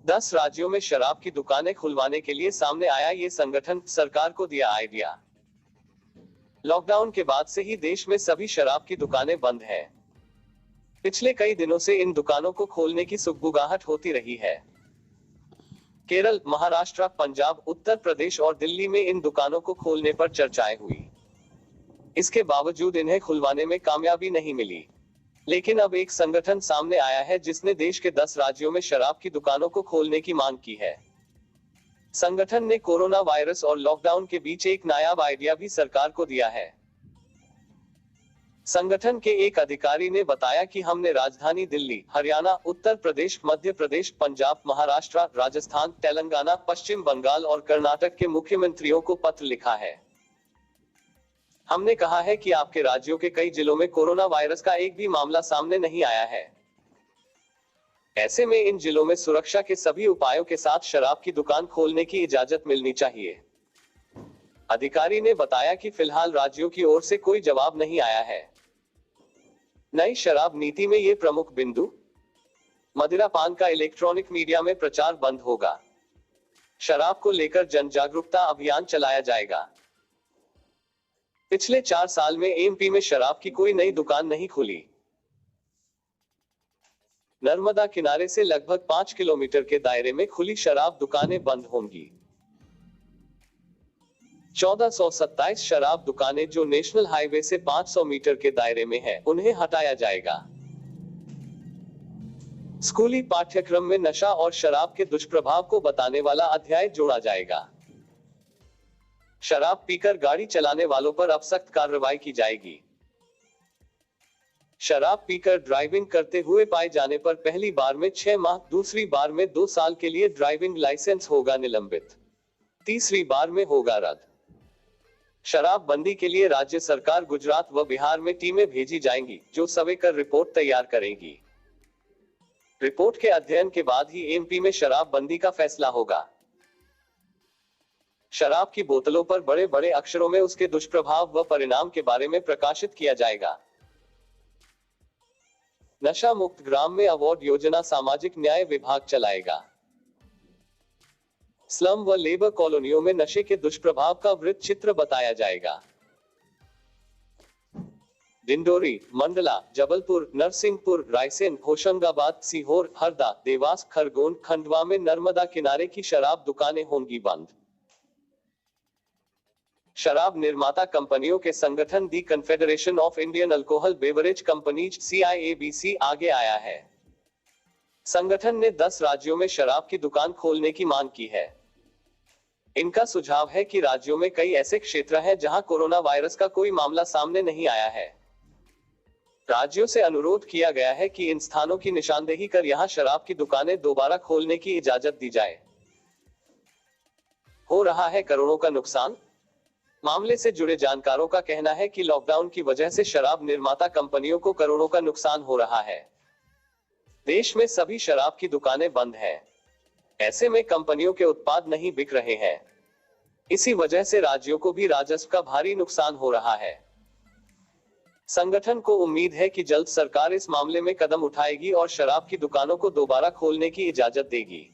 10 राज्यों में शराब की दुकानें खुलवाने के लिए सामने आया ये संगठन, सरकार को दिया आइडिया। लॉकडाउन के बाद से ही देश में सभी शराब की दुकानें बंद हैं। पिछले कई दिनों से इन दुकानों को खोलने की सुगबुगाहट होती रही है। केरल, महाराष्ट्र, पंजाब, उत्तर प्रदेश और दिल्ली में इन दुकानों को खोलने पर चर्चाएं हुई। इसके बावजूद इन्हें खुलवाने में कामयाबी नहीं मिली। लेकिन अब एक संगठन सामने आया है जिसने देश के 10 राज्यों में शराब की दुकानों को खोलने की मांग की है। संगठन ने कोरोना वायरस और लॉकडाउन के बीच एक नायाब आइडिया भी सरकार को दिया है। संगठन के एक अधिकारी ने बताया कि हमने राजधानी दिल्ली, हरियाणा, उत्तर प्रदेश, मध्य प्रदेश, पंजाब, महाराष्ट्र, राजस्थान, तेलंगाना, पश्चिम बंगाल और कर्नाटक के मुख्यमंत्रियों को पत्र लिखा है। हमने कहा है कि आपके राज्यों के कई जिलों में कोरोना वायरस का एक भी मामला सामने नहीं आया है। ऐसे में इन जिलों में सुरक्षा के सभी उपायों के साथ शराब की दुकान खोलने की इजाजत मिलनी चाहिए। अधिकारी ने बताया कि फिलहाल राज्यों की ओर से कोई जवाब नहीं आया है। नई शराब नीति में ये प्रमुख बिंदु। मदिरापान का इलेक्ट्रॉनिक मीडिया में प्रचार बंद होगा। शराब को लेकर जन जागरूकता अभियान चलाया जाएगा। पिछले 4 साल में एमपी में शराब की कोई नई दुकान नहीं खुली। नर्मदा किनारे से लगभग 5 किलोमीटर के दायरे में खुली शराब दुकानें बंद होंगी। 1427 शराब दुकानें जो नेशनल हाईवे से 500 मीटर के दायरे में है, उन्हें हटाया जाएगा। स्कूली पाठ्यक्रम में नशा और शराब के दुष्प्रभाव को बताने वाला अध्याय जोड़ा जाएगा। शराब पीकर गाड़ी चलाने वालों पर अब सख्त कार्रवाई की जाएगी। शराब पीकर ड्राइविंग करते हुए पाए जाने पर पहली बार में 6 माह, दूसरी बार में 2 साल के लिए ड्राइविंग लाइसेंस होगा निलंबित, तीसरी बार में होगा रद्द। शराबबंदी के लिए राज्य सरकार, गुजरात व बिहार में टीमें भेजी जाएंगी, जो सवेकर रिपोर्ट तैयार करेंगी। रिपोर्ट के अध्ययन के बाद ही एमपी में शराबबंदी का फैसला होगा। शराब की बोतलों पर बड़े बड़े अक्षरों में उसके दुष्प्रभाव व परिणाम के बारे में प्रकाशित किया जाएगा। नशा मुक्त ग्राम में अवार्ड योजना सामाजिक न्याय विभाग चलाएगा। स्लम व लेबर कॉलोनियों में नशे के दुष्प्रभाव का वृत्त चित्र बताया जाएगा। डिंडोरी, मंडला, जबलपुर, नरसिंहपुर, रायसेन, होशंगाबाद, सीहोर, हरदा, देवास, खरगोन, खंडवा में नर्मदा किनारे की शराब दुकानें होंगी बंद। शराब निर्माता कंपनियों के संगठन the confederation of Indian alcohol beverage companies CIABC आगे आया है। संगठन ने 10 राज्यों में शराब की दुकान खोलने की मांग की है। इनका सुझाव है कि राज्यों में कई ऐसे क्षेत्र हैं जहां कोरोना वायरस का कोई मामला सामने नहीं आया है। राज्यों से अनुरोध किया गया है कि इन स्थानों की निशानदेही कर यहां शराब की दुकानें दोबारा खोलने की इजाजत दी जाए। हो रहा है करोड़ों का नुकसान। मामले से जुड़े जानकारों का कहना है कि लॉकडाउन की वजह से शराब निर्माता कंपनियों को करोड़ों का नुकसान हो रहा है। देश में सभी शराब की दुकानें बंद हैं। ऐसे में कंपनियों के उत्पाद नहीं बिक रहे हैं। इसी वजह से राज्यों को भी राजस्व का भारी नुकसान हो रहा है। संगठन को उम्मीद है कि जल्द सरकार इस मामले में कदम उठाएगी और शराब की दुकानों को दोबारा खोलने की इजाजत देगी।